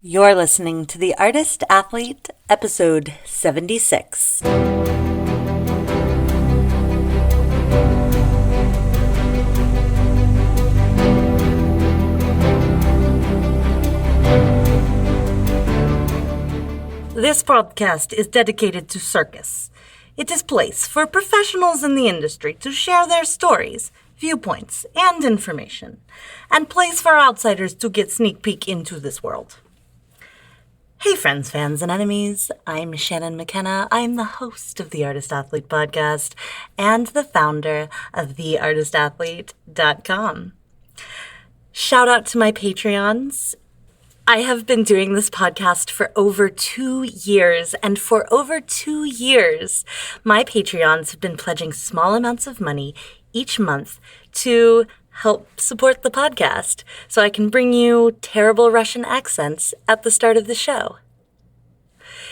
You're listening to The Artist Athlete, episode 76. This podcast is dedicated to Circus. It is a place for professionals in the industry to share their stories, viewpoints, and information, and place for outsiders to get sneak peek into this world. Hey friends, fans, and enemies, I'm Shannon McKenna. I'm the host of the Artist Athlete podcast and the founder of theartistathlete.com. Shout out to my Patreons. I have been doing this podcast for over 2 years, and for over 2 years, my Patreons have been pledging small amounts of money each month to help support the podcast so I can bring you terrible Russian accents at the start of the show.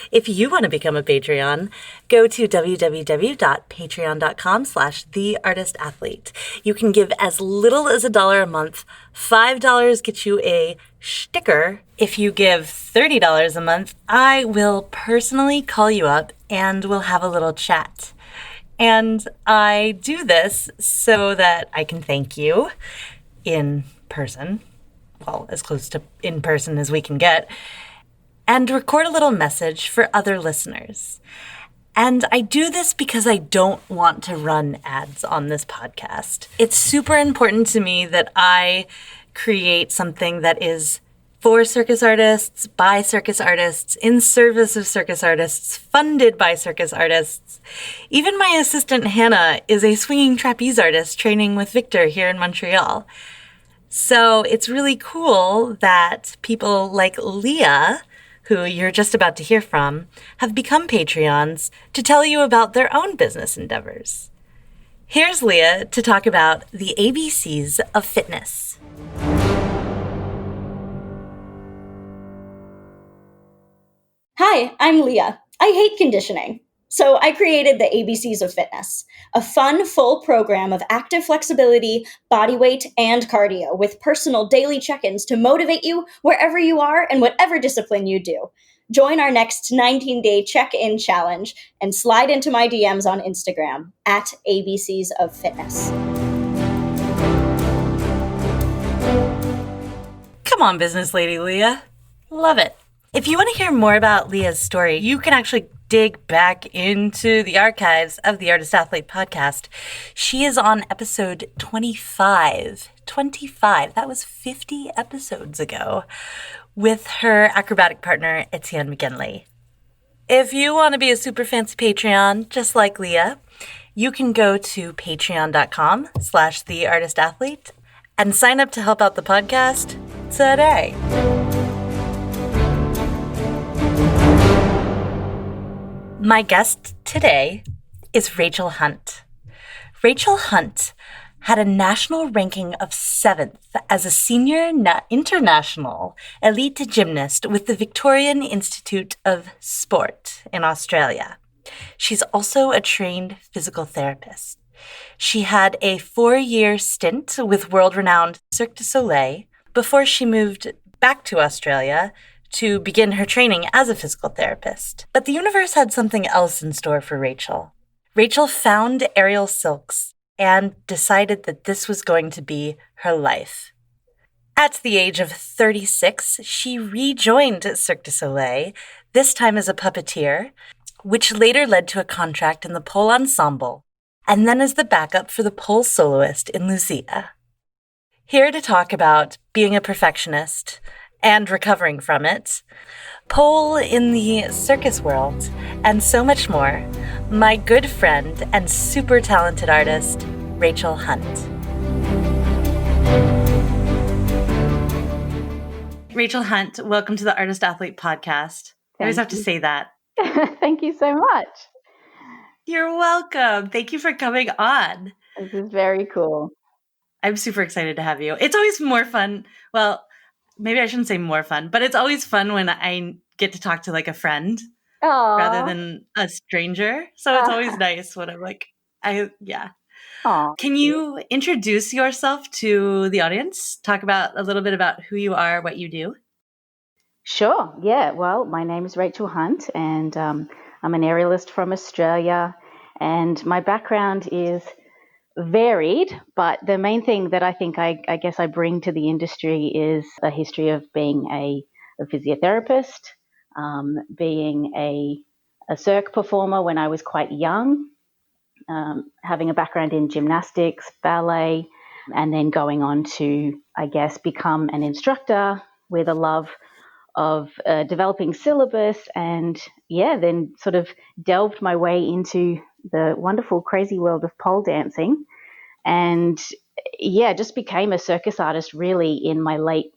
If you want to become a Patreon, go to www.patreon.com/theartistathlete. You can give as little as $1 a month. $5 gets you a sticker. If you give $30 a month, I will personally call you up and we'll have a little chat. And I do this so that I can thank you in person, well, as close to in person as we can get, and record a little message for other listeners. And I do this because I don't want to run ads on this podcast. It's super important to me that I create something that is for circus artists, by circus artists, in service of circus artists, funded by circus artists. Even my assistant Hannah is a swinging trapeze artist training with Victor here in Montreal. So it's really cool that people like Leah, who you're just about to hear from, have become Patreons to tell you about their own business endeavors. Here's Leah to talk about the ABCs of fitness. Hi, I'm Leah. I hate conditioning. So I created the ABCs of Fitness, a fun, full program of active flexibility, body weight, and cardio with personal daily check-ins to motivate you wherever you are and whatever discipline you do. Join our next 19-day check-in challenge and slide into my DMs on Instagram at ABCs of Fitness. Come on, business lady Leah. Love it. If you want to hear more about Leah's story, you can actually dig back into the archives of the Artist Athlete podcast. She is on episode 25. 25. That was 50 episodes ago with her acrobatic partner, Etienne McGinley. If you want to be a super fancy Patreon, just like Leah, you can go to patreon.com/theartistathlete and sign up to help out the podcast today. My guest today is Rachel Hunt. Rachel Hunt had a national ranking of 7th as a senior international elite gymnast with the Victorian Institute of Sport in Australia. She's also a trained physical therapist. She had a 4-year stint with world-renowned Cirque du Soleil before she moved back to Australia to begin her training as a physical therapist. But the universe had something else in store for Rachel. Rachel found aerial silks and decided that this was going to be her life. At the age of 36, she rejoined Cirque du Soleil, this time as a puppeteer, which later led to a contract in the pole ensemble, and then as the backup for the pole soloist in Luzia. Here to talk about being a perfectionist and recovering from it, pole in the circus world, and so much more, my good friend and super talented artist, Rachel Hunt. Rachel Hunt, welcome to the Artist Athlete podcast. I always have to say that. Thank you so much. You're welcome. Thank you for coming on. This is very cool. I'm super excited to have you. It's always more fun. Well, maybe I shouldn't say more fun, but it's always fun when I get to talk to like a friend rather than a stranger. So it's always nice when I'm like, yeah. Aww. Can you introduce yourself to the audience? Talk about a little bit about who you are, what you do. Sure. Yeah. Well, my name is Rachel Hunt, and I'm an aerialist from Australia. And my background is varied, but the main thing that I think I guess I bring to the industry is a history of being a physiotherapist, being a Cirque performer when I was quite young, having a background in gymnastics, ballet, and then going on to, I guess, become an instructor with a love of developing syllabus, and then sort of delved my way into the wonderful, crazy world of pole dancing, and just became a circus artist really in my late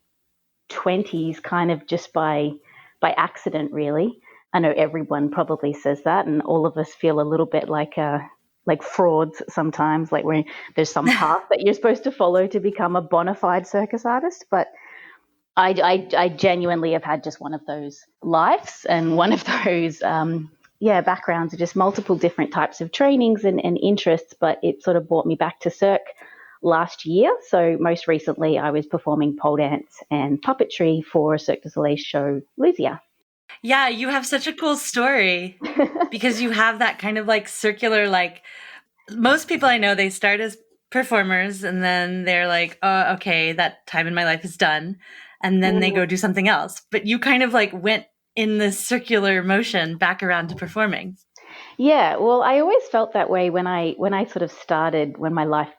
20s, kind of just by accident, really. I know everyone probably says that, and all of us feel a little bit like frauds sometimes, like where there's some path that you're supposed to follow to become a bona fide circus artist, but I genuinely have had just one of those lives and one of those backgrounds, just multiple different types of trainings and interests, but it sort of brought me back to Cirque last year. So most recently I was performing pole dance and puppetry for Cirque du Soleil show Luzia. Yeah, you have such a cool story because you have that kind of like circular, like most people I know, they start as performers and then they're like, oh, okay, that time in my life is done. And then they go do something else. But you kind of like went in this circular motion back around to performing. Yeah, well, I always felt that way when I sort of started, when my life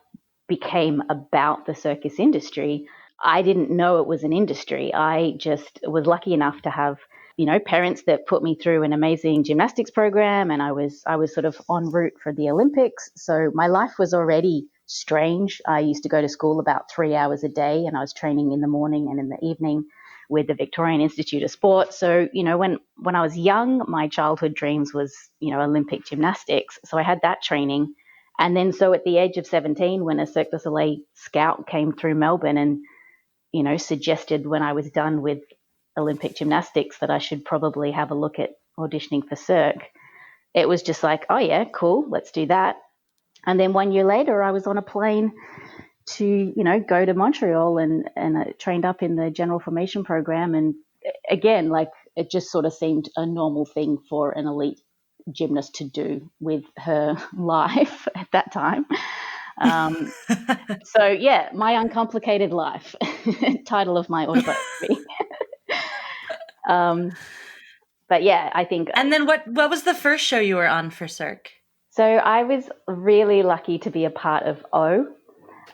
became about the circus industry. I didn't know it was an industry. I just was lucky enough to have, parents that put me through an amazing gymnastics program, and I was sort of en route for the Olympics. So my life was already strange. I used to go to school about 3 hours a day, and I was training in the morning and in the evening with the Victorian Institute of Sport. So, when I was young, my childhood dreams was, Olympic gymnastics. So I had that training. And then so at the age of 17, when a Cirque du Soleil scout came through Melbourne and, suggested when I was done with Olympic gymnastics that I should probably have a look at auditioning for Cirque, it was just like, oh yeah, cool, let's do that. And then 1 year later, I was on a plane to, go to Montreal and trained up in the general formation program. And again, like it just sort of seemed a normal thing for an elite gymnast to do with her life at that time. So yeah, my uncomplicated life, title of my autobiography. But yeah, I think. And then what was the first show you were on for Cirque? So I was really lucky to be a part of O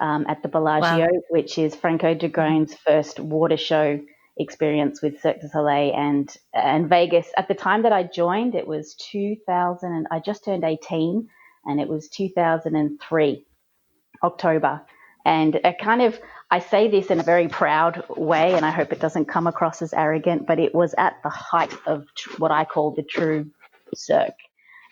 at the Bellagio, wow, which is Franco de Grone's first water show experience with Cirque du Soleil and Vegas. At the time that I joined, it was 2000, and I just turned 18, and it was 2003, October. And I say this in a very proud way, and I hope it doesn't come across as arrogant, but it was at the height of what I call the true Cirque.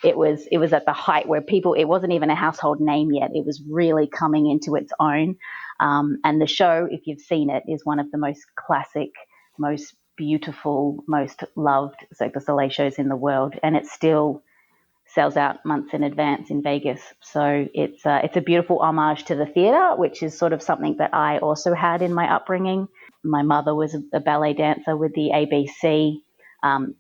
It was at the height where it wasn't even a household name yet. It was really coming into its own. And the show, if you've seen it, is one of the most classic, most beautiful, most loved Cirque du Soleil shows in the world. And it still sells out months in advance in Vegas. So it's a beautiful homage to the theatre, which is sort of something that I also had in my upbringing. My mother was a ballet dancer with the ABC.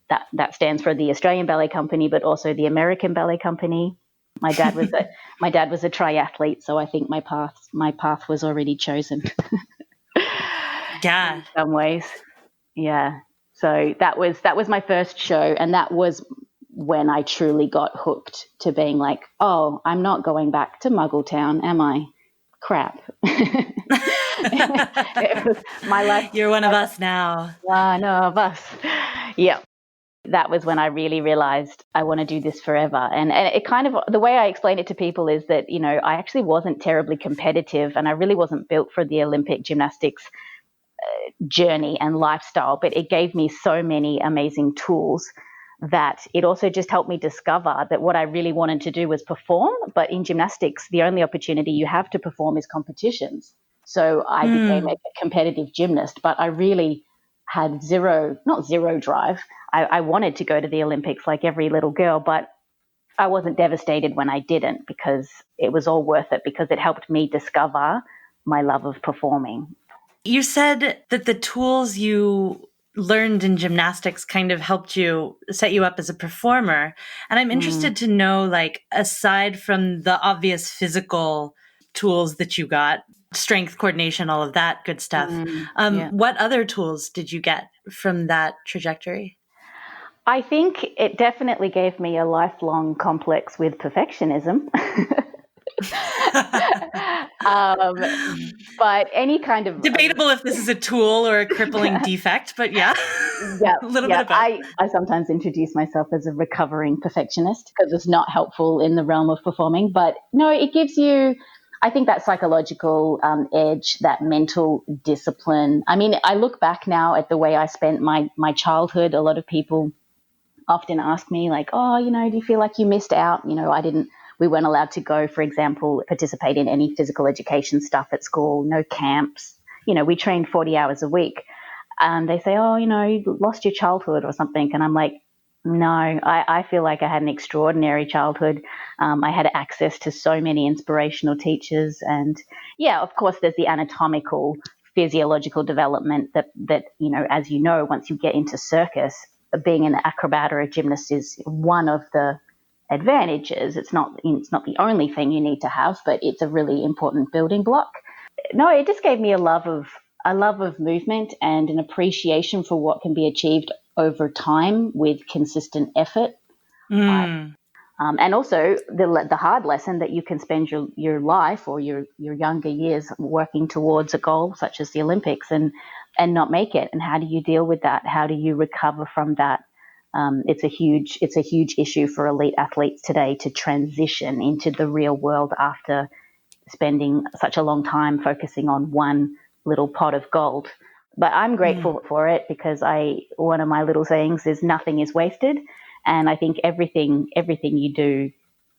That stands for the Australian Ballet Company, but also the American Ballet Company. My dad was a triathlete, so I think my path was already chosen. Yeah, in some ways, yeah. So that was my first show, and that was when I truly got hooked to being like, oh, I'm not going back to Muggletown, am I? Crap. It was my life. You're one of us now. One of us. Yeah. That was when I really realized I want to do this forever. And it kind of, the way I explain it to people is that, I actually wasn't terribly competitive, and I really wasn't built for the Olympic gymnastics journey and lifestyle, but it gave me so many amazing tools that it also just helped me discover that what I really wanted to do was perform. But in gymnastics, the only opportunity you have to perform is competitions. So I became a competitive gymnast, but I really had not zero drive. I wanted to go to the Olympics like every little girl, but I wasn't devastated when I didn't, because it was all worth it, because it helped me discover my love of performing. You said that the tools you learned in gymnastics kind of helped you set you up as a performer. And I'm interested to know, like, aside from the obvious physical tools that you got, strength, coordination, all of that good stuff, Yeah. what other tools did you get from that trajectory? I think it definitely gave me a lifelong complex with perfectionism. But any kind of Debatable if this is a tool or a crippling defect, but yeah, a little bit of both. I sometimes introduce myself as a recovering perfectionist because it's not helpful in the realm of performing. But no, it gives you, I think, that psychological edge, that mental discipline. I mean, I look back now at the way I spent my childhood. A lot of people often ask me, like, oh, do you feel like you missed out? We weren't allowed to go, for example, participate in any physical education stuff at school, no camps. We trained 40 hours a week. And they say, oh, you lost your childhood or something. And I'm like, no, I feel like I had an extraordinary childhood. I had access to so many inspirational teachers. And yeah, of course, there's the anatomical, physiological development that as you know, once you get into circus, being an acrobat or a gymnast is one of the advantages. It's not the only thing you need to have, but it's a really important building block. No, it just gave me a love of movement and an appreciation for what can be achieved over time with consistent effort. And also the hard lesson that you can spend your life or your younger years working towards a goal such as the Olympics and not make it. And how do you deal with that? How do you recover from that? It's a huge issue for elite athletes today to transition into the real world after spending such a long time focusing on one little pot of gold. But I'm grateful for it because one of my little sayings is nothing is wasted. And I think everything you do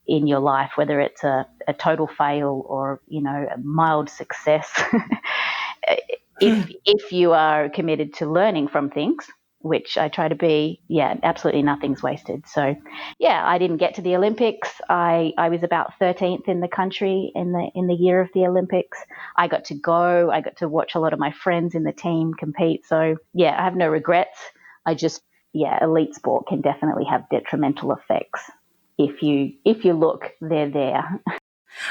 in your life, whether it's a total fail or, a mild success, if you are committed to learning from things, which I try to be, absolutely nothing's wasted. So, I didn't get to the Olympics. I was about 13th in the country in the year of the Olympics. I got to go. I got to watch a lot of my friends in the team compete. So, I have no regrets. Elite sport can definitely have detrimental effects. If you look, they're there.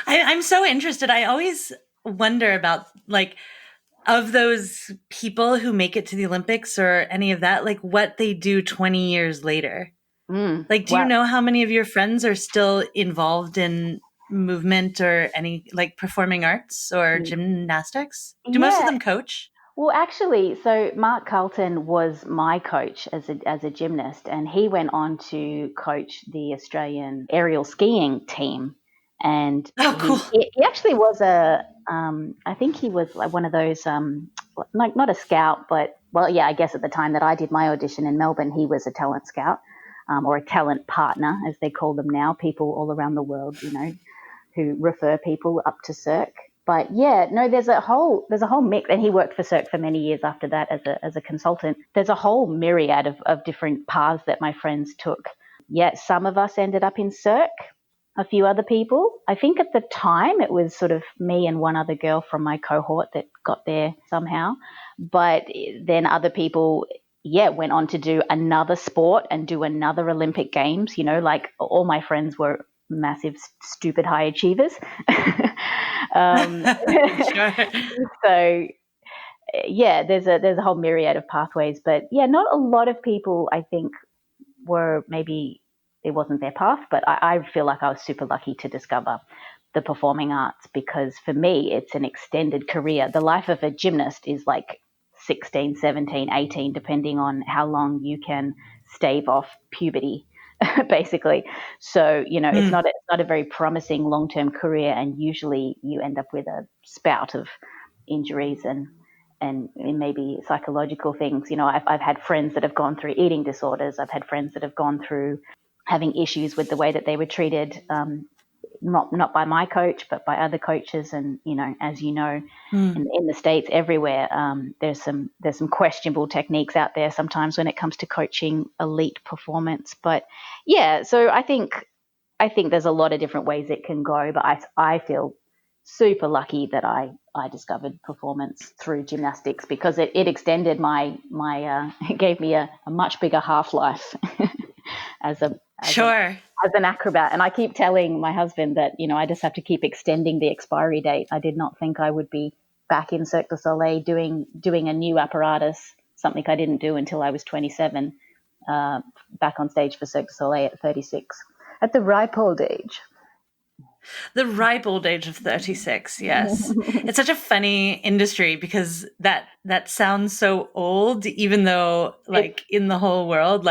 I'm so interested. I always wonder about, like, of those people who make it to the Olympics or any of that, like, what they do 20 years later. Like, do you know how many of your friends are still involved in movement or any, like, performing arts or gymnastics? Do most of them coach? Well, actually, so Mark Carlton was my coach as a gymnast, and he went on to coach the Australian aerial skiing team. And cool. He actually was I think he was like one of those, like not a scout, but I guess at the time that I did my audition in Melbourne, he was a talent scout, or a talent partner, as they call them now. People all around the world, who refer people up to Cirque. But there's a whole mix, and he worked for Cirque for many years after that as a consultant. There's a whole myriad of different paths that my friends took. Some of us ended up in Cirque, a few other people. I think at the time it was sort of me and one other girl from my cohort that got there somehow. But then other people, went on to do another sport and do another Olympic Games. Like all my friends were massive, stupid high achievers. Sure. So there's a whole myriad of pathways, but not a lot of people I think were, maybe it wasn't their path, but I feel like I was super lucky to discover the performing arts, because for me it's an extended career. The life of a gymnast is like 16, 17, 18, depending on how long you can stave off puberty. Basically. So, it's not a very promising long-term career, and usually you end up with a spout of injuries and maybe psychological things. I've had friends that have gone through eating disorders. I've had friends that have gone through having issues with the way that they were treated, not by my coach, but by other coaches. And, as you know, in the States, everywhere, there's some questionable techniques out there sometimes when it comes to coaching elite performance. But so I think there's a lot of different ways it can go, but I feel super lucky that I discovered performance through gymnastics, because it extended my it gave me a much bigger half-life as Sure. as an acrobat. And I keep telling my husband that, I just have to keep extending the expiry date. I did not think I would be back in Cirque du Soleil doing a new apparatus, something I didn't do until I was 27, back on stage for Cirque du Soleil at 36, at the ripe old age. The ripe old age of 36, yes. It's such a funny industry because that sounds so old, even though in the whole world,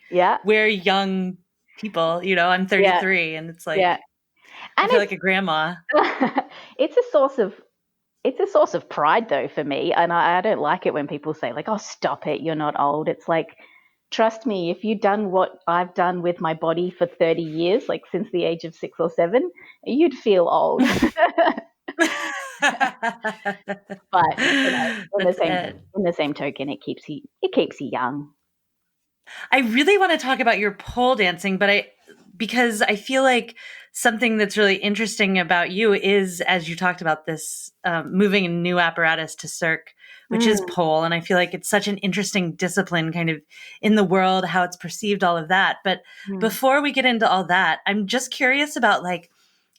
yeah, we're young people, I'm 33 and it's yeah. I And feel like a grandma. It's a source of pride though for me. And I don't like it when people say oh, stop it, you're not old. It's like, trust me, if you'd done what I've done with my body for 30 years, since the age of 6 or 7, you'd feel old. But in the same token, it keeps you young. I really want to talk about your pole dancing, because I feel like something that's really interesting about you is, as you talked about this, moving a new apparatus to Cirque, which is pole. And I feel like it's such an interesting discipline kind of in the world, how it's perceived, all of that. But before we get into all that, I'm just curious about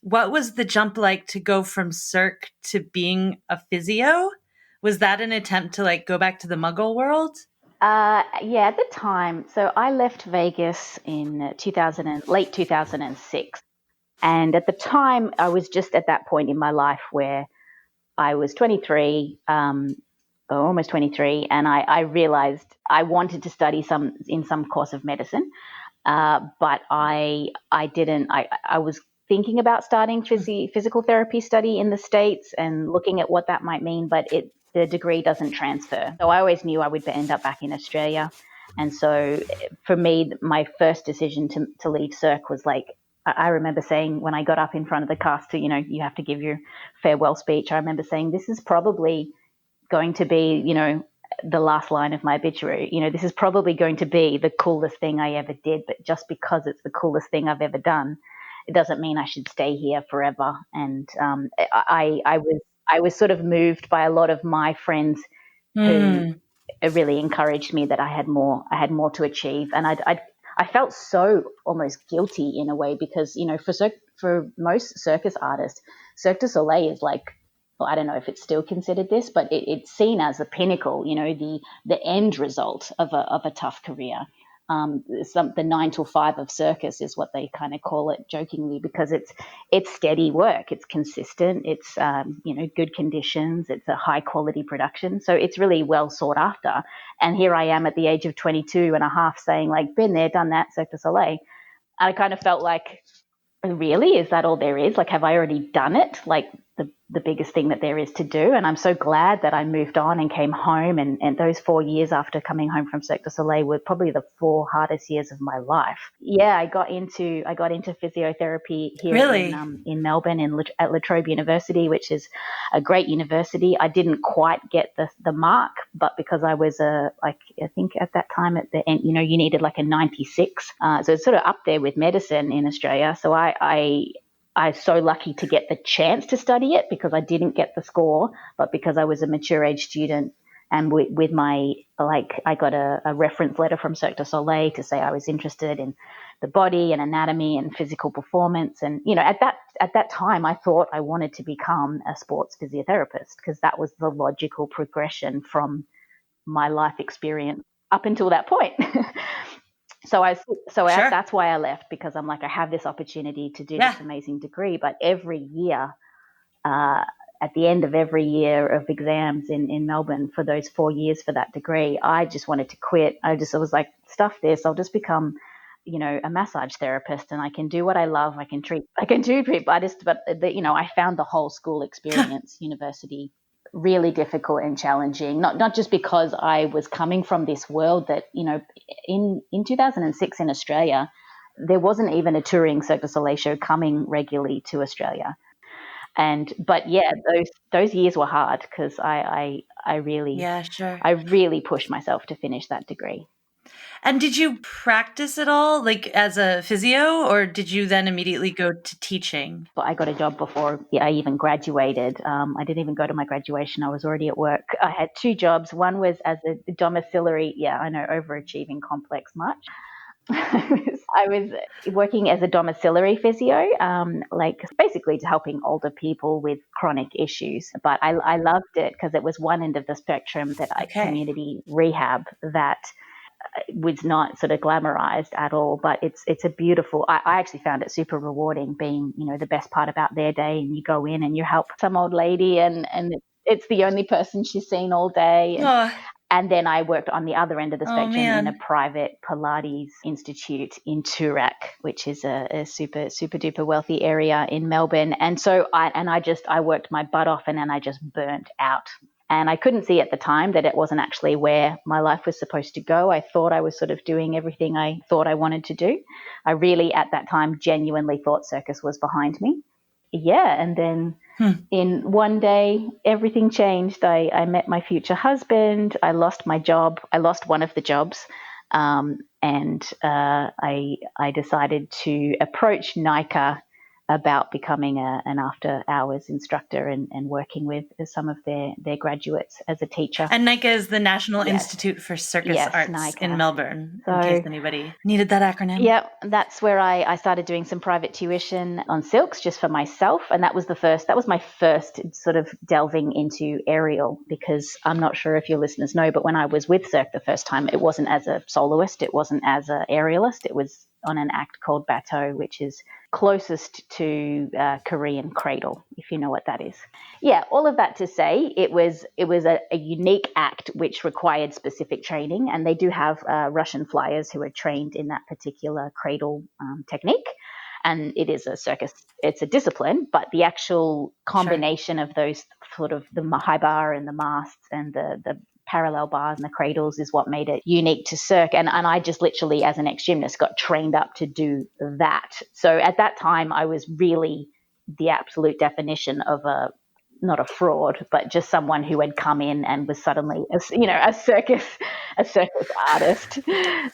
what was the jump like to go from Cirque to being a physio? Was that an attempt to go back to the Muggle world? Yeah, at the time. So I left Vegas in late 2006. And at the time, I was just at that point in my life where I was 23, or almost 23, and I realized I wanted to study in some course of medicine, but I didn't. I was thinking about starting physical therapy study in the States and looking at what that might mean, but the degree doesn't transfer. So I always knew I would end up back in Australia. And so for me, my first decision to leave Cirque was I remember saying when I got up in front of the cast, you have to give your farewell speech. I remember saying, this is probably going to be, the last line of my obituary. This is probably going to be the coolest thing I ever did, but just because it's the coolest thing I've ever done, it doesn't mean I should stay here forever. And I was sort of moved by a lot of my friends who really encouraged me that I had more to achieve. And I felt so almost guilty in a way because, for most circus artists, Cirque du Soleil is well, I don't know if it's still considered this, but it's seen as the pinnacle, the end result of a tough career. The 9 to 5 of Circus is what they kind of call it jokingly, because it's steady work, it's consistent, it's good conditions, it's a high quality production, so it's really well sought after. And here I am at the age of 22 and a half saying been there, done that, Cirque du Soleil. I kind of felt really, is that all there is? Have I already done it? The biggest thing that there is to do. And I'm so glad that I moved on and came home. And those 4 years after coming home from Cirque du Soleil were probably the 4 hardest years of my life. Yeah, I got into physiotherapy here in Melbourne at La Trobe University, which is a great university. I didn't quite get the mark, but because I was I think at that time at the end, you needed a 96. So it's sort of up there with medicine in Australia. So I was so lucky to get the chance to study it because I didn't get the score, but because I was a mature age student and with my, I got a reference letter from Cirque du Soleil to say I was interested in the body and anatomy and physical performance. And, at that time, I thought I wanted to become a sports physiotherapist because that was the logical progression from my life experience up until that point. Sure. That's why I left, because I'm I have this opportunity to do this amazing degree. But every year, at the end of every year of exams in Melbourne for those 4 years for that degree, I just wanted to quit. I was like, stuff this, I'll just become, a massage therapist and I can do what I love. I can do people. I found the whole school experience, university, really difficult and challenging, not just because I was coming from this world that, in 2006 in Australia, there wasn't even a touring Cirque du Soleil show coming regularly to Australia. But those years were hard because I really pushed myself to finish that degree. And did you practice at all, like as a physio, or did you then immediately go to teaching? But I got a job before I even graduated. I didn't even go to my graduation. I was already at work. I had 2 jobs. One was as a domiciliary, I know, overachieving complex much. I was working as a domiciliary physio, like basically helping older people with chronic issues. But I loved it because it was one end of the spectrum that community rehab that was not sort of glamorized at all, but it's a beautiful, I actually found it super rewarding being, the best part about their day. And you go in and you help some old lady and it's the only person she's seen all day. And then I worked on the other end of the spectrum in a private Pilates institute in Toorak, which is a super, super duper wealthy area in Melbourne. And so I worked my butt off and then I just burnt out. And I couldn't see at the time that it wasn't actually where my life was supposed to go. I thought I was sort of doing everything I thought I wanted to do. I really, at that time, genuinely thought Circus was behind me. Yeah, and then in one day, everything changed. I met my future husband. I lost my job. I lost one of the jobs. And I decided to approach NICA about becoming an after-hours instructor and working with some of their graduates as a teacher. And NICA is the National Institute for Circus Arts NICA. in Melbourne, in case anybody needed that acronym. Yep, that's where I started doing some private tuition on silks just for myself. And that was my first sort of delving into aerial, because I'm not sure if your listeners know, but when I was with Cirque the first time, it wasn't as a soloist, it wasn't as an aerialist, it was on an act called bateau, which is closest to Korean cradle, if you know what that is. Yeah, all of that to say, it was a unique act which required specific training, and they do have Russian flyers who are trained in that particular cradle technique. And it is a circus, it's a discipline, but the actual combination of those sort of the high bar and the masts and the parallel bars and the cradles is what made it unique to Cirque. And I just literally, as an ex-gymnast, got trained up to do that. So at that time, I was really the absolute definition of not a fraud, but just someone who had come in and was suddenly, a circus artist.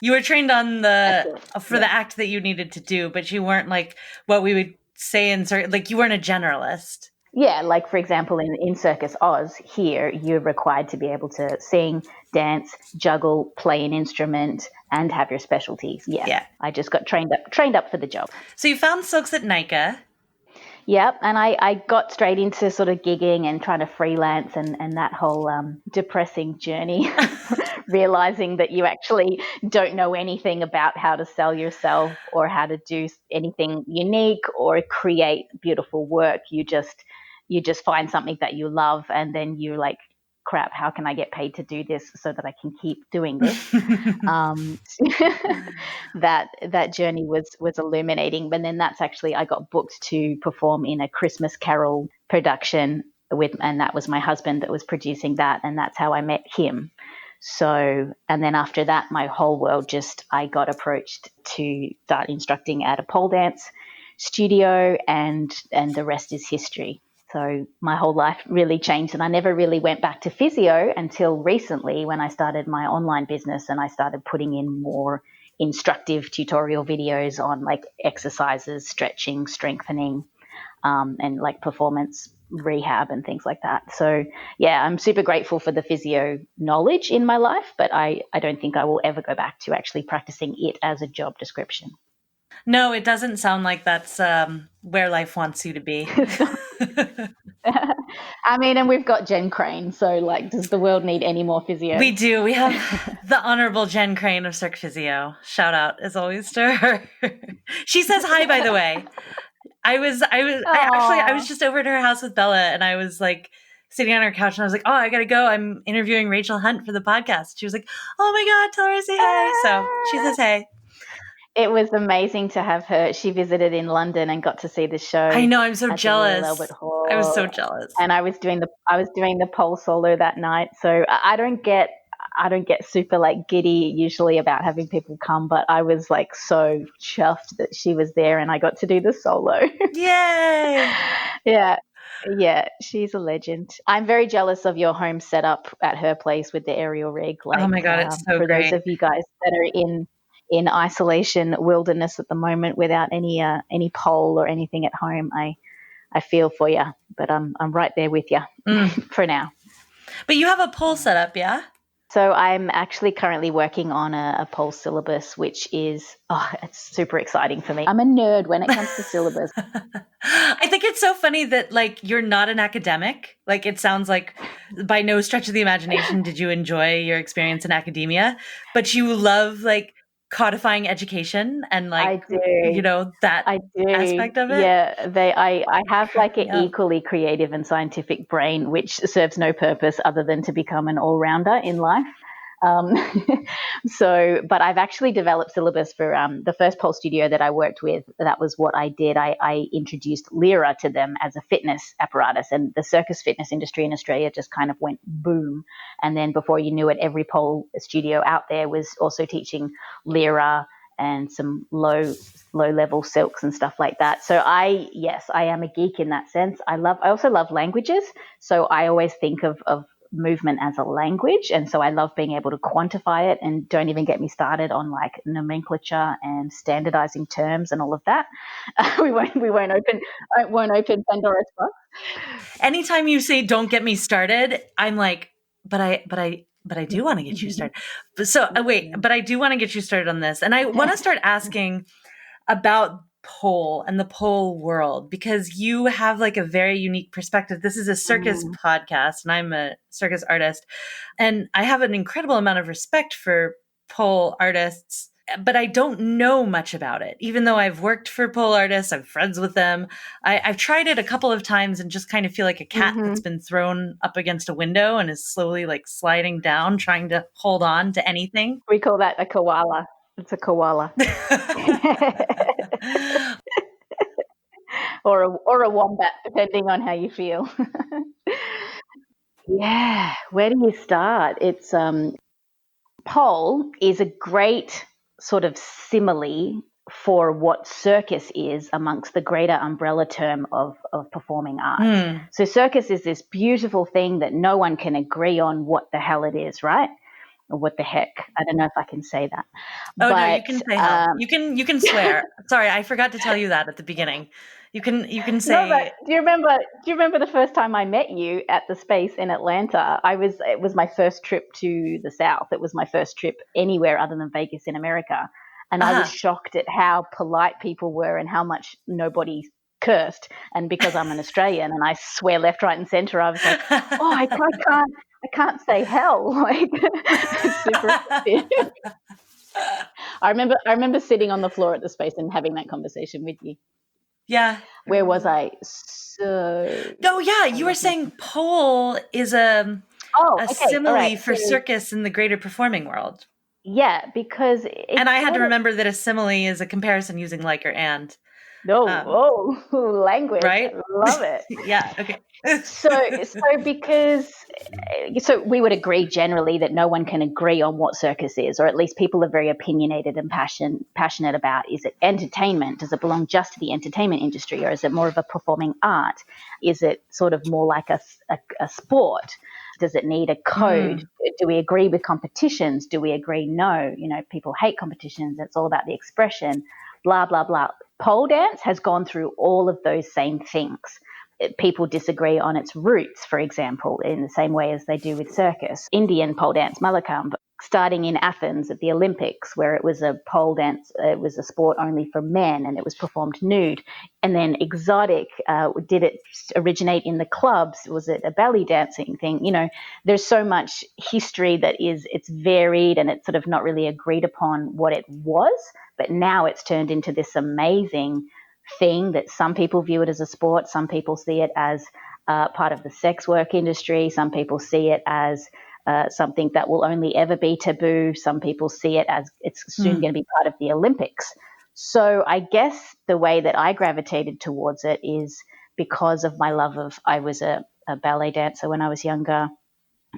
You were trained on the act that you needed to do, but you weren't like what we would say in circus, like you weren't a generalist. Yeah, like for example, in Circus Oz here, you're required to be able to sing, dance, juggle, play an instrument, and have your specialties. Yeah. I just got trained up for the job. So you found silks at NICA. Yep, and I got straight into sort of gigging and trying to freelance and that whole depressing journey, realizing that you actually don't know anything about how to sell yourself or how to do anything unique or create beautiful work. You just find something that you love, and then you're like, crap, how can I get paid to do this so that I can keep doing this? That journey was illuminating. But then that's actually, I got booked to perform in a Christmas Carol production and that was my husband that was producing that, and that's how I met him. So, and then after that, my whole world I got approached to start instructing at a pole dance studio, and the rest is history. So my whole life really changed, and I never really went back to physio until recently when I started my online business and I started putting in more instructive tutorial videos on like exercises, stretching, strengthening, and like performance rehab and things like that. So yeah, I'm super grateful for the physio knowledge in my life, but I don't think I will ever go back to actually practicing it as a job description. No, it doesn't sound like that's where life wants you to be. I mean, and we've got Jen Crane, so like, does the world need any more physio? We do. We have the Honorable Jen Crane of Cirque Physio. Shout out as always to her. She says hi, by the way. I was just over at her house with Bella, and I was like sitting on her couch, and I was like, oh, I gotta go. I'm interviewing Rachel Hunt for the podcast. She was like, oh my God, tell her I say hey. So she says hey. It was amazing to have her. She visited in London and got to see the show. I know, I'm so jealous. Albert Hall. I was so jealous. And I was doing the pole solo that night. So I don't get super like giddy usually about having people come, but I was like so chuffed that she was there and I got to do the solo. Yay! Yeah. Yeah, she's a legend. I'm very jealous of your home setup at her place with the aerial rig. Oh Like, my God, it's so for those great. of you guys that are in isolation wilderness at the moment without any pole or anything at home, I feel for you, but I'm right there with you for now. But you have a pole set up, yeah? So I'm actually currently working on a pole syllabus, which is, it's super exciting for me. I'm a nerd when it comes to syllabus. I think it's so funny that like you're not an academic. Like it sounds like by no stretch of the imagination did you enjoy your experience in academia, but you love like codifying education and like I do. that I do. aspect of it. Yeah, I have like an Yeah. equally creative and scientific brain, which serves no purpose other than to become an all-rounder in life. Um, but I've actually developed syllabus for the first pole studio that I worked with. That was what I did. I introduced Lyra to them as a fitness apparatus, and the circus fitness industry in Australia just kind of went boom. And then before you knew it, every pole studio out there was also teaching Lyra and some low level silks and stuff like that. So I am a geek in that sense. I also love languages. So I always think of movement as a language, and so I love being able to quantify it. And don't even get me started on like nomenclature and standardizing terms and all of that. We won't open Pandora's box. Anytime you say "don't get me started," I'm like, but I do want to get you started. But I do want to get you started on this, and I want to start asking about pole and the pole world because you have like a very unique perspective. This is a circus podcast and I'm a circus artist, and I have an incredible amount of respect for pole artists, but I don't know much about it. Even though I've worked for pole artists, I'm friends with them. I've tried it a couple of times and just kind of feel like a cat that's been thrown up against a window and is slowly like sliding down, trying to hold on to anything. We call that a koala. It's a koala. or a wombat, depending on how you feel. Yeah, where do you start? It's pole is a great sort of simile for what circus is amongst the greater umbrella term of performing arts. So circus is this beautiful thing that no one can agree on what the hell it is, right? Or what the heck? I don't know if I can say that. Oh, no, you can say hell. You can swear. Sorry, I forgot to tell you that at the beginning. You can say. No, but do you remember the first time I met you at the space in Atlanta? It was my first trip to the South. It was my first trip anywhere other than Vegas in America. And I was shocked at how polite people were and how much nobody cursed. And because I'm an Australian and I swear left, right, and center, I was like, oh, I can't say hell. Like, it's super effective. I remember sitting on the floor at the space and having that conversation with you. Yeah. Where was I? You were saying pole is a simile for circus in the greater performing world. Yeah, because and I had to remember that a simile is a comparison using like or and. Language, right? I love it. Yeah. Okay. So we would agree generally that no one can agree on what circus is, or at least people are very opinionated and passionate about. Is it entertainment? Does it belong just to the entertainment industry, or is it more of a performing art? Is it sort of more like a sport? Does it need a code? Do we agree with competitions? Do we agree no? People hate competitions. It's all about the expression, blah, blah, blah. Pole dance has gone through all of those same things. People disagree on its roots, for example, in the same way as they do with circus. Indian pole dance, Malakambh, starting in Athens at the Olympics, where it was a pole dance, it was a sport only for men and it was performed nude. And then exotic, did it originate in the clubs? Was it a belly dancing thing? There's so much history that it's varied and it's sort of not really agreed upon what it was, but now it's turned into this amazing thing that some people view it as a sport, some people see it as part of the sex work industry, some people see it as something that will only ever be taboo, some people see it as it's soon going to be part of the Olympics. So I guess the way that I gravitated towards it is because of my love of, I was a ballet dancer when I was younger.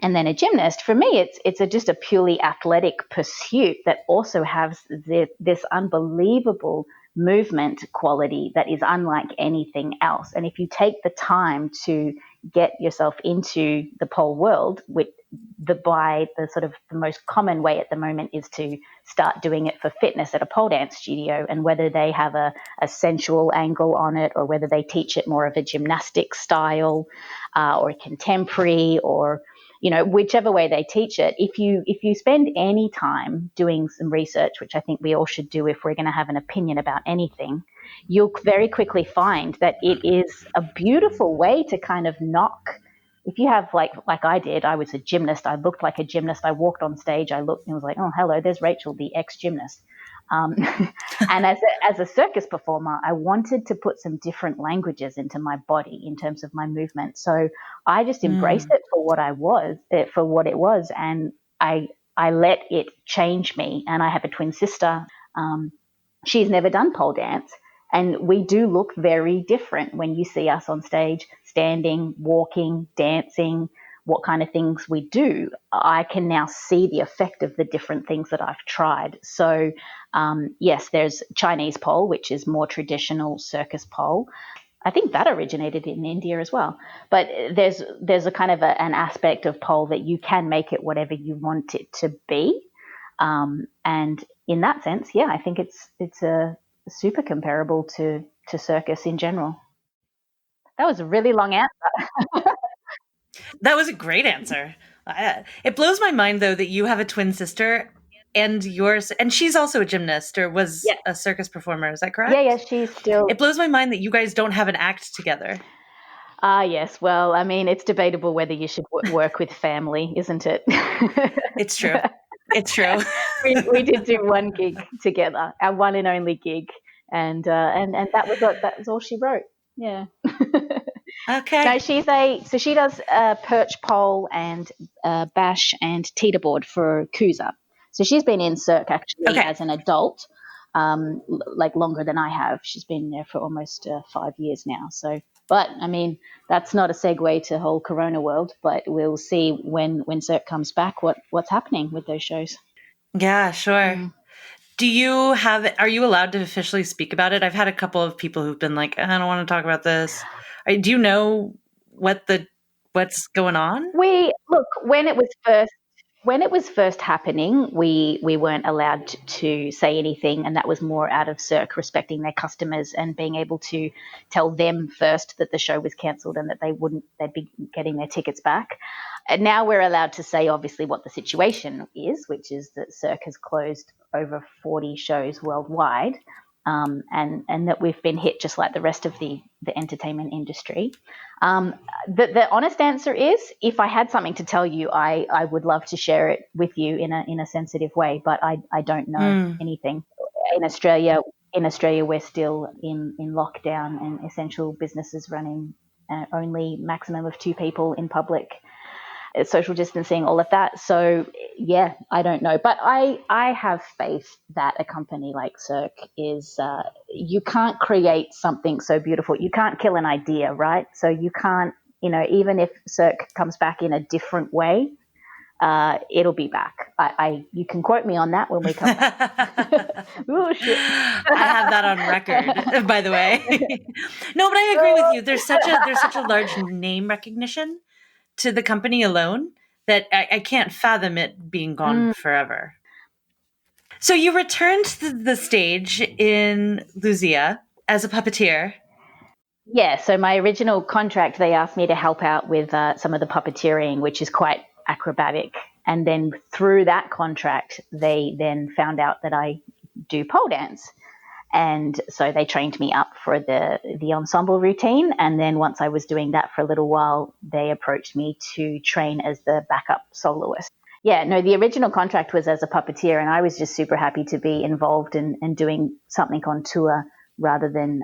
And then a gymnast, for me, it's just a purely athletic pursuit that also has this unbelievable movement quality that is unlike anything else. And if you take the time to get yourself into the pole world, which the sort of the most common way at the moment is to start doing it for fitness at a pole dance studio, and whether they have a sensual angle on it or whether they teach it more of a gymnastic style or contemporary, or whichever way they teach it, if you spend any time doing some research, which I think we all should do if we're going to have an opinion about anything, you'll very quickly find that it is a beautiful way to kind of knock. If you have like I did, I was a gymnast. I looked like a gymnast. I walked on stage. I looked and was like, oh, hello, there's Rachel, the ex-gymnast. And as a circus performer, I wanted to put some different languages into my body in terms of my movement. So I just embraced it for what it was, and I let it change me. And I have a twin sister. She's never done pole dance, and we do look very different when you see us on stage, standing, walking, dancing, what kind of things we do. I can now see the effect of the different things that I've tried. So yes, there's Chinese pole, which is more traditional circus pole. I think that originated in India as well. But there's a kind of an aspect of pole that you can make it whatever you want it to be. And in that sense, yeah, I think it's a super comparable to circus in general. That was a really long answer. That was a great answer. It blows my mind, though, that you have a twin sister and she's also a gymnast or was a circus performer. Is that correct? Yeah, she's still. It blows my mind that you guys don't have an act together. Yes. Well, I mean, it's debatable whether you should work with family, isn't it? It's true. It's true. we did do one gig together, our one and only gig, and that was all she wrote. Yeah. Okay. No, she does perch pole and bash and teeterboard for Kusa. So she's been in Cirque actually as an adult, like longer than I have. She's been there for almost 5 years now. So, but I mean, that's not a segue to whole Corona world. But we'll see when Cirque comes back what's happening with those shows. Yeah, sure. Are you allowed to officially speak about it? I've had a couple of people who've been like, I don't want to talk about this. Do you know what's going on? When it was first happening, we weren't allowed to say anything, and that was more out of Cirque respecting their customers and being able to tell them first that the show was cancelled and that they'd be getting their tickets back. And now we're allowed to say obviously what the situation is, which is that Cirque has closed over 40 shows worldwide, and that we've been hit just like the rest of the entertainment industry. The honest answer is, if I had something to tell you, I would love to share it with you in a sensitive way, but I don't know anything. In Australia, we're still in lockdown and essential businesses running only maximum of 2 people in public, social distancing, all of that. So yeah, I don't know, but I have faith that a company like Cirque is, you can't create something so beautiful. You can't kill an idea, right? So you can't, even if Cirque comes back in a different way, it'll be back. You can quote me on that when we come back. Ooh, shit. I have that on record, by the way. No, but I agree with you. There's such a large name recognition to the company alone that I can't fathom it being gone forever. So you returned to the stage in Luzia as a puppeteer. Yeah, so my original contract, they asked me to help out with some of the puppeteering, which is quite acrobatic. And then through that contract, they then found out that I do pole dance. And so they trained me up for the ensemble routine. And then once I was doing that for a little while, they approached me to train as the backup soloist. Yeah, no, the original contract was as a puppeteer, and I was just super happy to be involved in doing something on tour rather than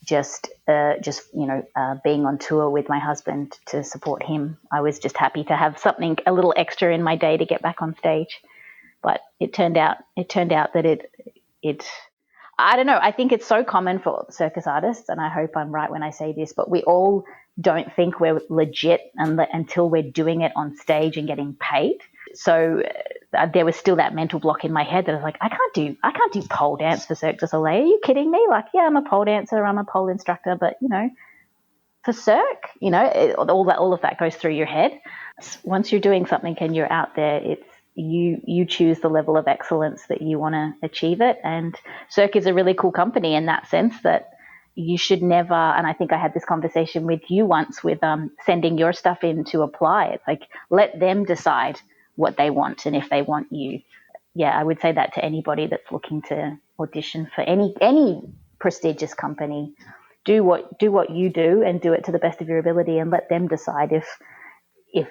just being on tour with my husband to support him. I was just happy to have something a little extra in my day to get back on stage. But it turned out that it I don't know. I think it's so common for circus artists, and I hope I'm right when I say this, but we all don't think we're legit until we're doing it on stage and getting paid. So there was still that mental block in my head that I was like, I can't do pole dance for Cirque du Soleil. Are you kidding me? Like, yeah, I'm a pole dancer, I'm a pole instructor, but for Cirque, all of that goes through your head. Once you're doing something and you're out there, it's you choose the level of excellence that you want to achieve it. And Cirque is a really cool company in that sense that you should never, and I think I had this conversation with you once with sending your stuff in to apply. It's like, let them decide what they want and if they want you. Yeah, I would say that to anybody that's looking to audition for any prestigious company. Do what you do and do it to the best of your ability, and let them decide if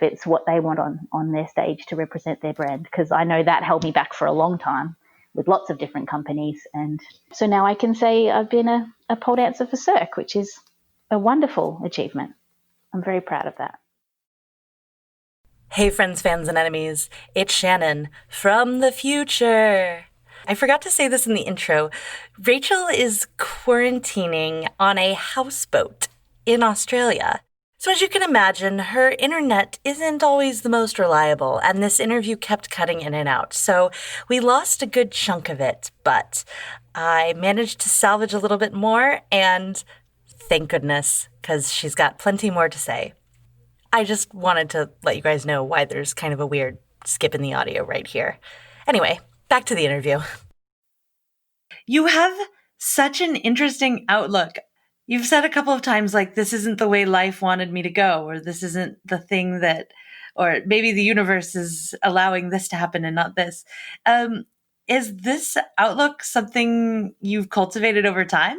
it's what they want on their stage to represent their brand. Because I know that held me back for a long time with lots of different companies. And so now I can say I've been a pole dancer for Cirque, which is a wonderful achievement. I'm very proud of that. Hey, friends, fans, and enemies. It's Shannon from the future. I forgot to say this in the intro. Rachel is quarantining on a houseboat in Australia. So as you can imagine, her internet isn't always the most reliable, and this interview kept cutting in and out. So we lost a good chunk of it, but I managed to salvage a little bit more, and thank goodness, because she's got plenty more to say. I just wanted to let you guys know why there's kind of a weird skip in the audio right here. Anyway, back to the interview. You have such an interesting outlook. You've said a couple of times, like, this isn't the way life wanted me to go, or this isn't the thing that, or maybe the universe is allowing this to happen and not this. Is this outlook something you've cultivated over time?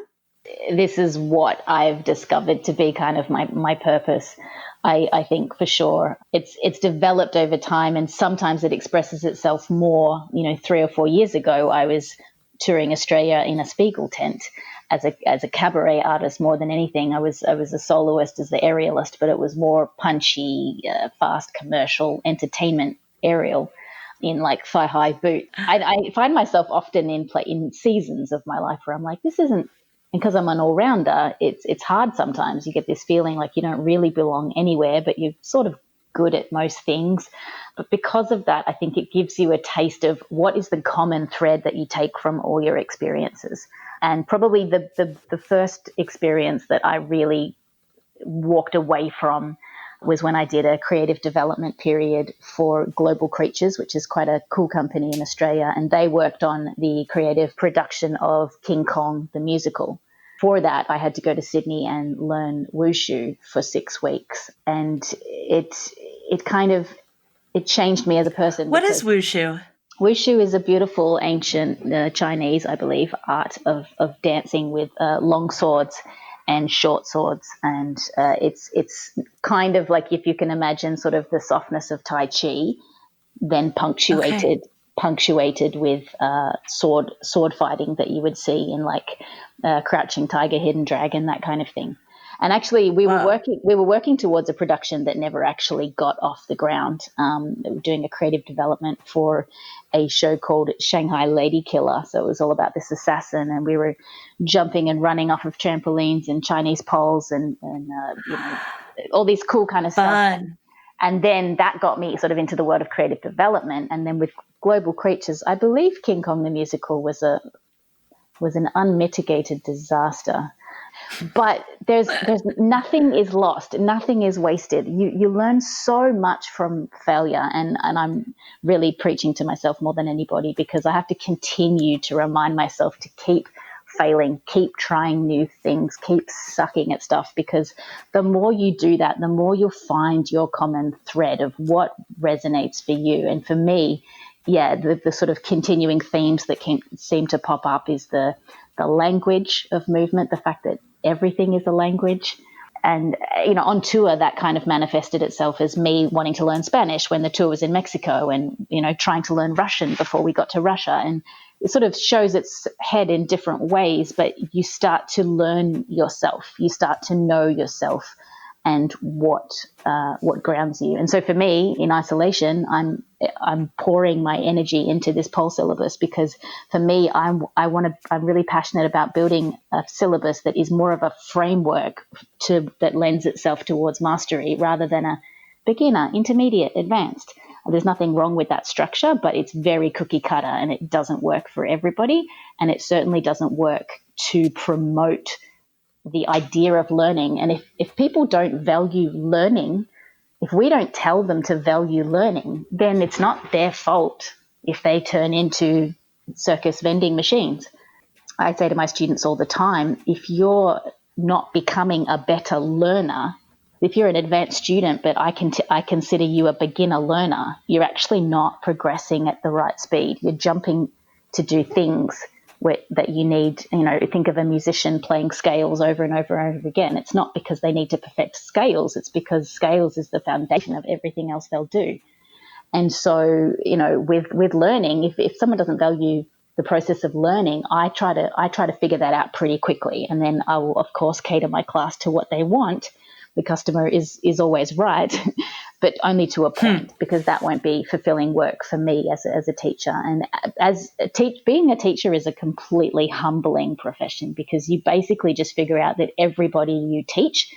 This is what I've discovered to be kind of my purpose. I think for sure it's developed over time, and sometimes it expresses itself more. 3 or 4 years ago, I was touring Australia in a Spiegel tent as a cabaret artist more than anything. I was a soloist as the Aerialist, but it was more punchy, fast commercial entertainment aerial in like thigh-high boot. I find myself often in seasons of my life where I'm like, this isn't, and because I'm an all-rounder, it's hard sometimes. You get this feeling like you don't really belong anywhere, but you're sort of good at most things. But because of that, I think it gives you a taste of what is the common thread that you take from all your experiences. And probably the first experience that I really walked away from was when I did a creative development period for Global Creatures, which is quite a cool company in Australia. And they worked on the creative production of King Kong, the musical. For that, I had to go to Sydney and learn wushu for 6 weeks. And it changed me as a person. What is wushu? Wushu is a beautiful ancient Chinese, I believe, art of dancing with long swords and short swords. And it's kind of like, if you can imagine sort of the softness of Tai Chi, then punctuated with sword fighting that you would see in like Crouching Tiger, Hidden Dragon, that kind of thing. And actually, we were working towards a production that never actually got off the ground. We were doing a creative development for a show called Shanghai Lady Killer. So it was all about this assassin, and we were jumping and running off of trampolines and Chinese poles and all these cool kind of stuff. And then that got me sort of into the world of creative development. And then with Global Creatures, I believe King Kong the musical was an unmitigated disaster. But there's nothing is lost, nothing is wasted. You learn so much from failure, and I'm really preaching to myself more than anybody, because I have to continue to remind myself to keep failing, keep trying new things, keep sucking at stuff, because the more you do that, the more you'll find your common thread of what resonates for you. And for me, the sort of continuing themes that seem to pop up is the language of movement, the fact that everything is a language. And, on tour, that kind of manifested itself as me wanting to learn Spanish when the tour was in Mexico, and, trying to learn Russian before we got to Russia. And it sort of shows its head in different ways, but you start to learn yourself. You start to know yourself. and what grounds you. And so for me, in isolation, I'm pouring my energy into this pole syllabus because for me, I'm really passionate about building a syllabus that is more of a framework that lends itself towards mastery rather than a beginner, intermediate, advanced. There's nothing wrong with that structure, but it's very cookie cutter and it doesn't work for everybody. And it certainly doesn't work to promote the idea of learning. And if people don't value learning, if we don't tell them to value learning, then it's not their fault if they turn into circus vending machines. I say to my students all the time, if you're not becoming a better learner, if you're an advanced student, but I consider you a beginner learner, you're actually not progressing at the right speed. You're jumping to do things that you need, think of a musician playing scales over and over and over again. It's not because they need to perfect scales. It's because scales is the foundation of everything else they'll do. And so, with learning, if someone doesn't value the process of learning, I try to figure that out pretty quickly. And then I will, of course, cater my class to what they want. The customer is always right, but only to a point, because that won't be fulfilling work for me as a teacher. And being a teacher is a completely humbling profession, because you basically just figure out that everybody you teach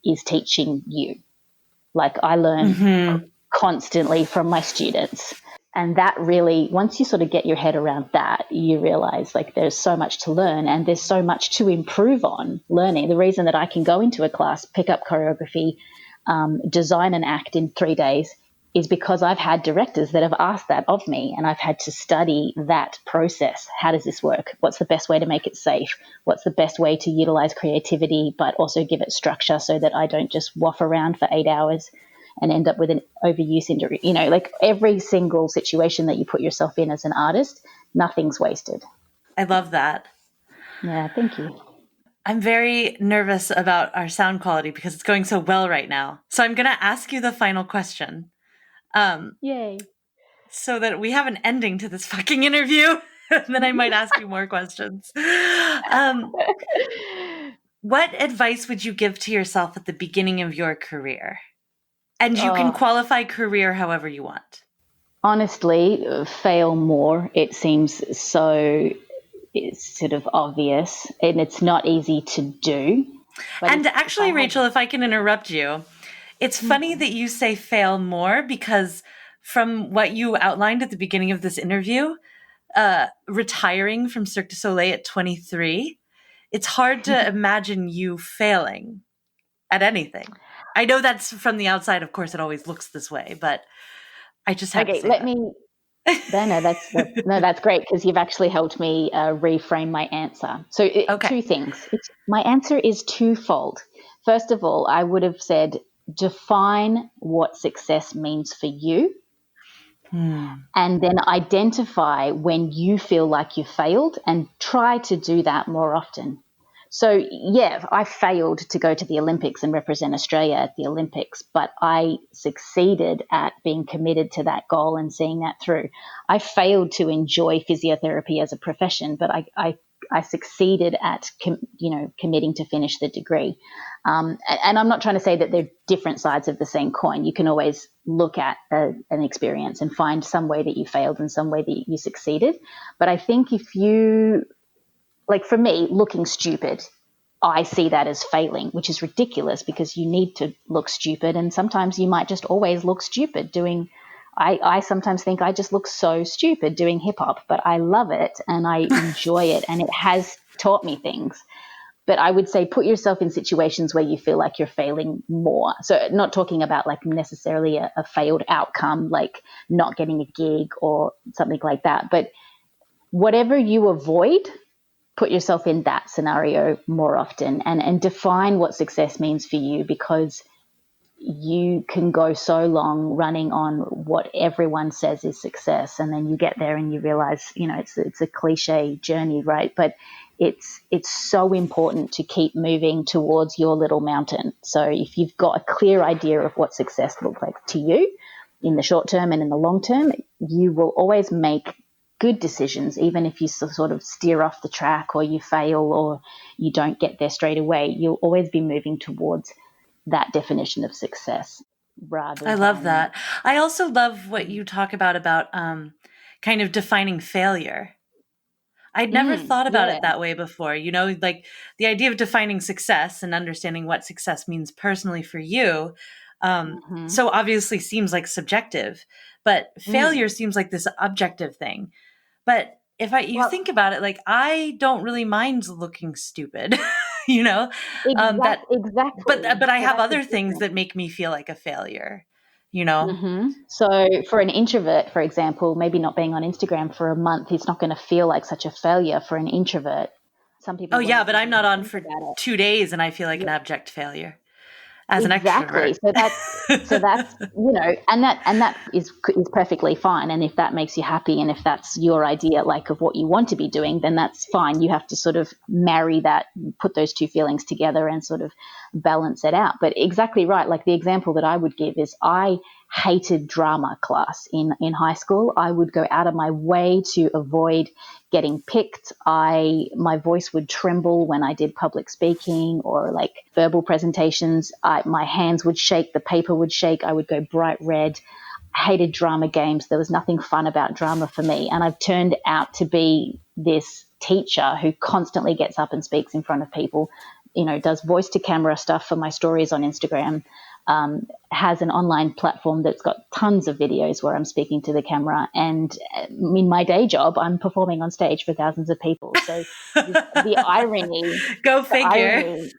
is teaching you. Like, I learn constantly from my students. And that really, once you sort of get your head around that, you realize like there's so much to learn and there's so much to improve on learning. The reason that I can go into a class, pick up choreography, design an act in 3 days is because I've had directors that have asked that of me, and I've had to study that process. How does this work? What's the best way to make it safe? What's the best way to utilize creativity but also give it structure so that I don't just waff around for 8 hours and end up with an overuse injury? Like every single situation that you put yourself in as an artist, nothing's wasted. I love that. Yeah, thank you. I'm very nervous about our sound quality because it's going so well right now. So I'm going to ask you the final question. Yay. So that we have an ending to this fucking interview. And then I might ask you more questions. What advice would you give to yourself at the beginning of your career? And you can qualify career however you want. Honestly, fail more. It seems so, it's sort of obvious, and it's not easy to do. And actually, Rachel, if I can interrupt you, it's funny that you say fail more, because from what you outlined at the beginning of this interview, retiring from Cirque du Soleil at 23, it's hard to imagine you failing at anything. I know that's from the outside. Of course, it always looks this way, but I just have to say that's great, because you've actually helped me reframe my answer. So two things. My answer is twofold. First of all, I would have said, define what success means for you. And then identify when you feel like you failed and try to do that more often. So, yeah, I failed to go to the Olympics and represent Australia at the Olympics, but I succeeded at being committed to that goal and seeing that through. I failed to enjoy physiotherapy as a profession, but I succeeded at, committing to finish the degree. And I'm not trying to say that they're different sides of the same coin. You can always look at an experience and find some way that you failed and some way that you succeeded. But I think if you, like for me, looking stupid, I see that as failing, which is ridiculous, because you need to look stupid. And sometimes you might just always look stupid doing, I sometimes think I just look so stupid doing hip hop, but I love it and I enjoy it, and it has taught me things. But I would say put yourself in situations where you feel like you're failing more. So not talking about like necessarily a failed outcome, like not getting a gig or something like that, but whatever you avoid, put yourself in that scenario more often, and define what success means for you, because you can go so long running on what everyone says is success, and then you get there and you realize, it's a cliche journey, right? But it's so important to keep moving towards your little mountain. So if you've got a clear idea of what success looks like to you in the short term and in the long term, you will always make good decisions, even if you sort of steer off the track or you fail or you don't get there straight away. You'll always be moving towards that definition of success rather I love than that. I also love what you talk about kind of defining failure. I'd never thought about yeah. it that way before. Like the idea of defining success and understanding what success means personally for you, Mhm. so obviously seems like subjective, but failure seems like this objective thing. But if you Well, think about it, like I don't really mind looking stupid, you know, that, exactly. but I So have that's the other things difference. that make me feel like a failure, you know? So for an introvert, for example, maybe not being on Instagram for a month, it's not going to feel like such a failure for an introvert. Some Oh people yeah, won't but I'm even not on think for about 2 days and I feel like an it. abject failure as an Exactly. extrovert. So that's and that is perfectly fine. And if that makes you happy, and if that's your idea, like of what you want to be doing, then that's fine. You have to sort of marry that, put those two feelings together, and sort of balance it out. But exactly right. Like the example that I would give is I hated drama class in high school. I would go out of my way to avoid getting picked. My voice would tremble when I did public speaking or like verbal presentations. My hands would shake, the paper would shake, I would go bright red. I hated drama games. There was nothing fun about drama for me. And I've turned out to be this teacher who constantly gets up and speaks in front of people, does voice to camera stuff for my stories on Instagram, has an online platform that's got tons of videos where I'm speaking to the camera. And in my day job, I'm performing on stage for thousands of people. So the irony, Go the figure. irony.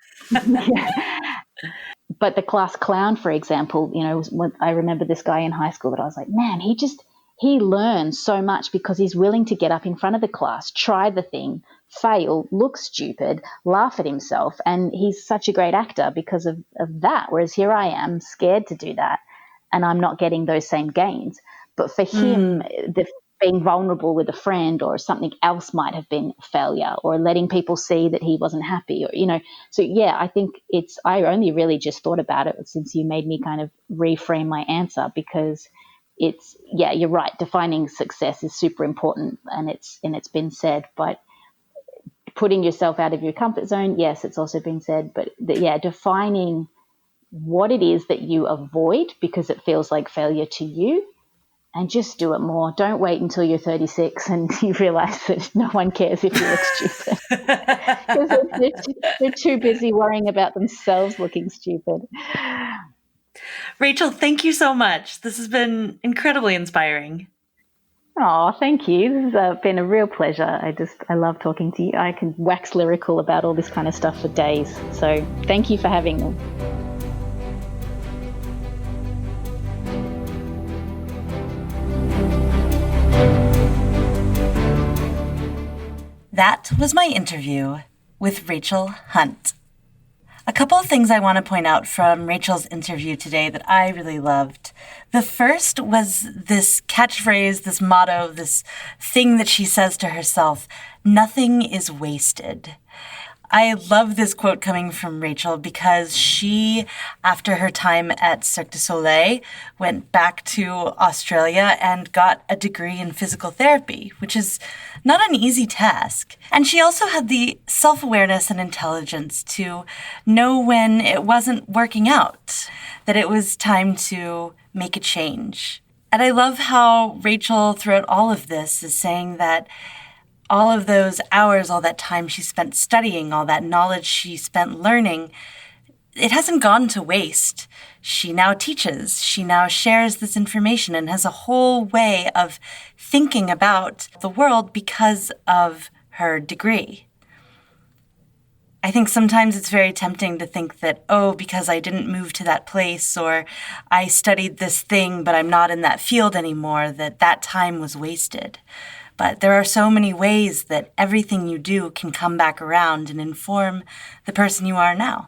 But the class clown, for example, when I remember this guy in high school that I was like, man, he learns so much because he's willing to get up in front of the class, try the thing, fail, look stupid, laugh at himself. And he's such a great actor because of that. Whereas here I am scared to do that and I'm not getting those same gains. But for him, being vulnerable with a friend or something else might have been failure, or letting people see that he wasn't happy, or. So yeah, I think I only really just thought about it since you made me kind of reframe my answer, because you're right, defining success is super important, and it's been said. But putting yourself out of your comfort zone, yes, it's also been said. But defining what it is that you avoid because it feels like failure to you, and just do it more. Don't wait until you're 36 and you realize that no one cares if you look stupid, because they're too busy worrying about themselves looking stupid. Rachel, thank you so much. This has been incredibly inspiring. Oh, thank you. This has been a real pleasure. I love talking to you. I can wax lyrical about all this kind of stuff for days. So thank you for having me. That was my interview with Rachel Hunt. A couple of things I want to point out from Rachel's interview today that I really loved. The first was this catchphrase, this motto, this thing that she says to herself: nothing is wasted. I love this quote coming from Rachel because she, after her time at Cirque du Soleil, went back to Australia and got a degree in physical therapy, which is not an easy task. And she also had the self-awareness and intelligence to know when it wasn't working out, that it was time to make a change. And I love how Rachel, throughout all of this, is saying that all of those hours, all that time she spent studying, all that knowledge she spent learning, it hasn't gone to waste. She now teaches. She now shares this information and has a whole way of thinking about the world because of her degree. I think sometimes it's very tempting to think that, because I didn't move to that place, or I studied this thing but I'm not in that field anymore, that time was wasted. But there are so many ways that everything you do can come back around and inform the person you are now.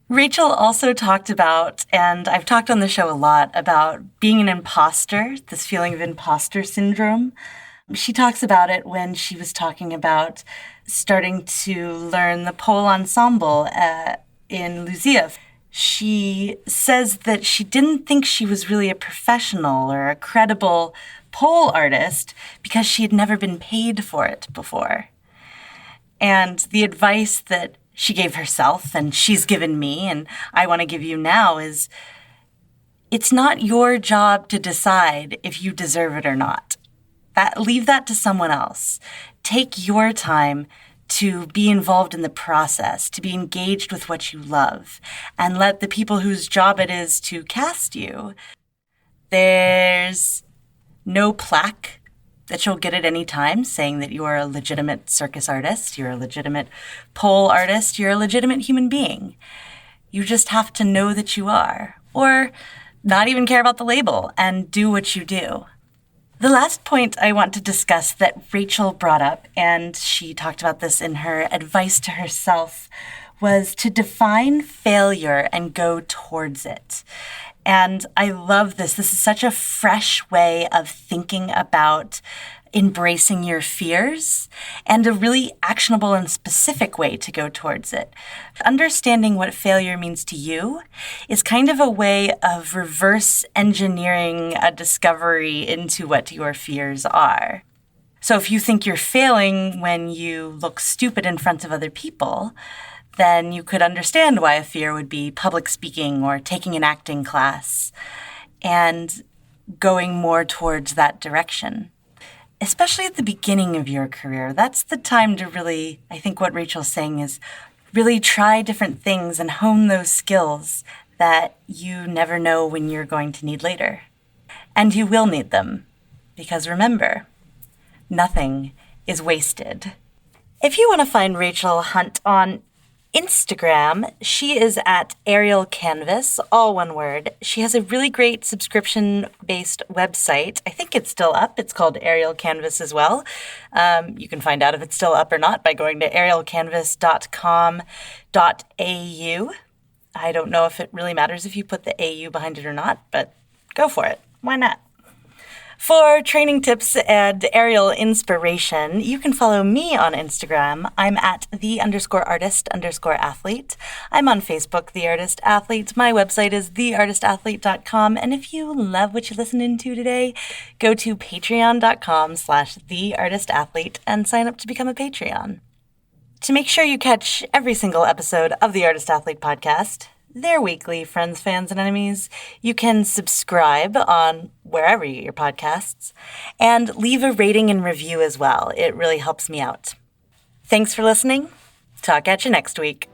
Rachel also talked about, and I've talked on the show a lot, about being an imposter, this feeling of imposter syndrome. She talks about it when she was talking about starting to learn the pole ensemble in Luzia. She says that she didn't think she was really a professional or a credible pole artist because she had never been paid for it before. And the advice that she gave herself and she's given me and I want to give you now is it's not your job to decide if you deserve it or not. Leave that to someone else. Take your time to be involved in the process, to be engaged with what you love, and let the people whose job it is to cast you. There's no plaque that you'll get at any time saying that you are a legitimate circus artist, you're a legitimate pole artist, you're a legitimate human being. You just have to know that you are, or not even care about the label and do what you do. The last point I want to discuss that Rachel brought up, and she talked about this in her advice to herself, was to define failure and go towards it. And I love this. This is such a fresh way of thinking about embracing your fears and a really actionable and specific way to go towards it. Understanding what failure means to you is kind of a way of reverse engineering a discovery into what your fears are. So if you think you're failing when you look stupid in front of other people, then you could understand why a fear would be public speaking or taking an acting class and going more towards that direction. Especially at the beginning of your career, that's the time to really, I think what Rachel's saying is, really try different things and hone those skills that you never know when you're going to need later. And you will need them, because remember, nothing is wasted. If you want to find Rachel Hunt on Instagram, she is at Aerial Canvas, all one word. She has a really great subscription-based website. I think it's still up. It's called Aerial Canvas as well. You can find out if it's still up or not by going to aerialcanvas.com.au. I don't know if it really matters if you put the AU behind it or not, but go for it. Why not? For training tips and aerial inspiration, you can follow me on Instagram. I'm at _artist_athlete. I'm on Facebook, The Artist Athlete. My website is theartistathlete.com. And if you love what you're listening to today, go to patreon.com/theartistathlete and sign up to become a Patreon. To make sure you catch every single episode of the Artist Athlete podcast, they're weekly, friends, fans, and enemies. You can subscribe on wherever you get your podcasts and leave a rating and review as well. It really helps me out. Thanks for listening. Talk at you next week.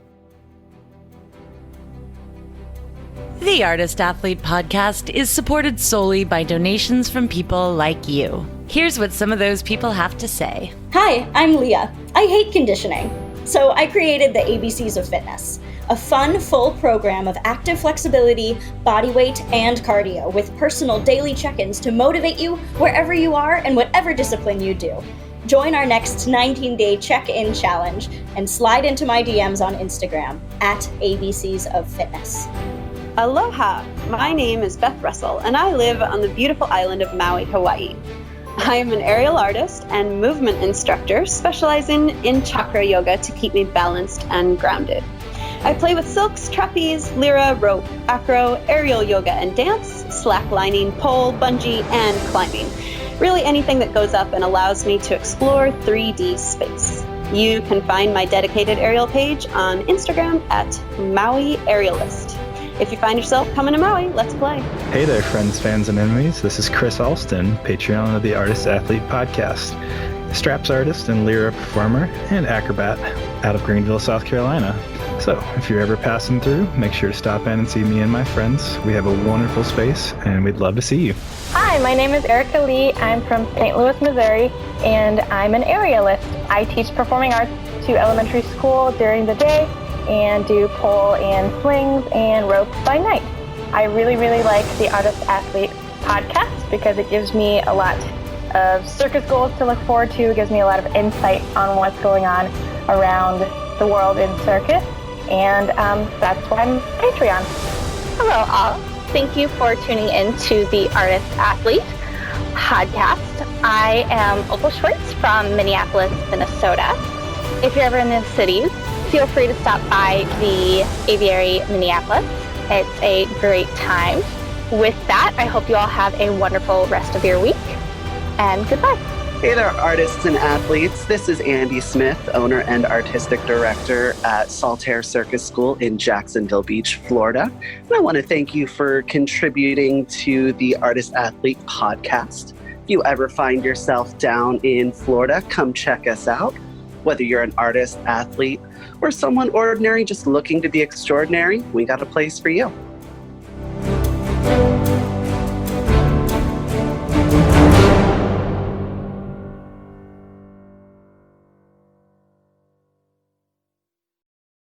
The Artist Athlete podcast is supported solely by donations from people like you. Here's what some of those people have to say. Hi, I'm Leah. I hate conditioning. So I created the ABCs of Fitness, a fun, full program of active flexibility, body weight, and cardio with personal daily check-ins to motivate you wherever you are and whatever discipline you do. Join our next 19-day check-in challenge and slide into my DMs on Instagram at ABCs of Fitness. Aloha! My name is Beth Russell, and I live on the beautiful island of Maui, Hawaii. I am an aerial artist and movement instructor specializing in chakra yoga to keep me balanced and grounded. I play with silks, trapeze, lyra, rope, acro, aerial yoga and dance, slacklining, pole, bungee, and climbing. Really anything that goes up and allows me to explore 3D space. You can find my dedicated aerial page on Instagram at Maui Aerialist. If you find yourself coming to Maui, let's play. Hey there, friends, fans, and enemies. This is Chris Alston, Patreon of the Artist Athlete podcast, straps artist and lyra performer and acrobat out of Greenville, South Carolina. So if you're ever passing through, make sure to stop in and see me and my friends. We have a wonderful space, and we'd love to see you. Hi, my name is Erica Lee. I'm from St. Louis, Missouri, and I'm an aerialist. I teach performing arts to elementary school during the day and do pole and slings and ropes by night. I really like the Artist Athlete podcast because it gives me a lot of circus goals to look forward to. It gives me a lot of insight on what's going on around the world in circus, and that's why I'm Patreon. Hello all. Thank you for tuning in to the Artist Athlete podcast. I am Opal Schwartz from Minneapolis, Minnesota. If you're ever in the cities, feel free to stop by the Aviary Minneapolis. It's a great time. With that, I hope you all have a wonderful rest of your week, and goodbye. Hey there, artists and athletes. This is Andy Smith, owner and artistic director at Saltaire Circus School in Jacksonville Beach, Florida. And I want to thank you for contributing to the Artist Athlete podcast. If you ever find yourself down in Florida, come check us out. Whether you're an artist, athlete, or someone ordinary just looking to be extraordinary, we got a place for you.